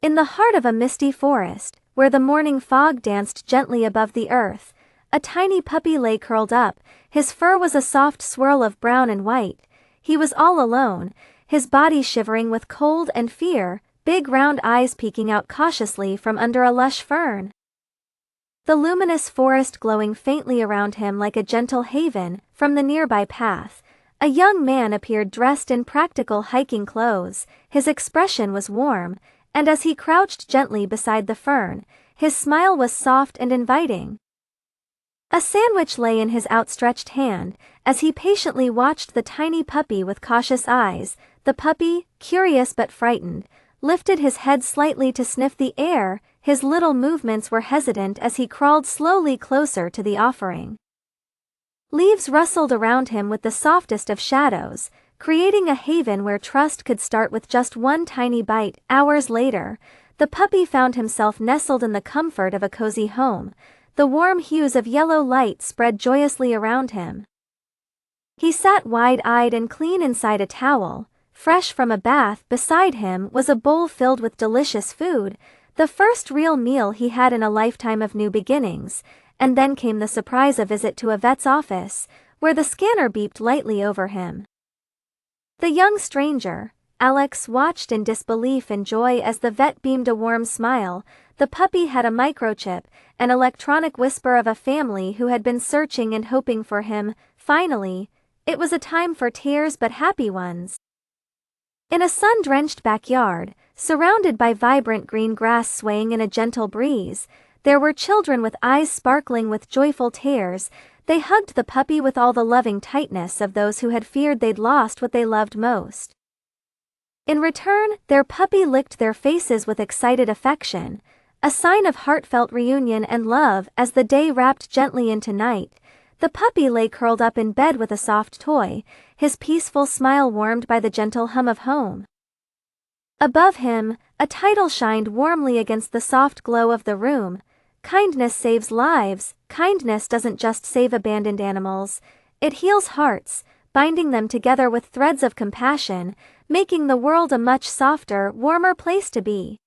In the heart of a misty forest, where the morning fog danced gently above the earth, a tiny puppy lay curled up. His fur was a soft swirl of brown and white. He was all alone, his body shivering with cold and fear, big round eyes peeking out cautiously from under a lush fern. The luminous forest glowing faintly around him like a gentle haven. From the nearby path, a young man appeared dressed in practical hiking clothes. His expression was warm, and as he crouched gently beside the fern, his smile was soft and inviting. A sandwich lay in his outstretched hand. As he patiently watched the tiny puppy with cautious eyes, the puppy, curious but frightened, lifted his head slightly to sniff the air. His little movements were hesitant as he crawled slowly closer to the offering. Leaves rustled around him with the softest of shadows, creating a haven where trust could start with just one tiny bite. Hours later, the puppy found himself nestled in the comfort of a cozy home. The warm hues of yellow light spread joyously around him. He sat wide-eyed and clean inside a towel, fresh from a bath. Beside him was a bowl filled with delicious food, the first real meal he had in a lifetime of new beginnings. And then came the surprise: a visit to a vet's office, where the scanner beeped lightly over him. The young stranger, Alex, watched in disbelief and joy as the vet beamed a warm smile. The puppy had a microchip, an electronic whisper of a family who had been searching and hoping for him. Finally, it was a time for tears, but happy ones. In a sun-drenched backyard, surrounded by vibrant green grass swaying in a gentle breeze, there were children with eyes sparkling with joyful tears. They hugged the puppy with all the loving tightness of those who had feared they'd lost what they loved most. In return, their puppy licked their faces with excited affection, a sign of heartfelt reunion and love. As the day wrapped gently into night, the puppy lay curled up in bed with a soft toy, his peaceful smile warmed by the gentle hum of home. Above him, a title shined warmly against the soft glow of the room. Kindness saves lives. Kindness doesn't just save abandoned animals, it heals hearts, binding them together with threads of compassion, making the world a much softer, warmer place to be.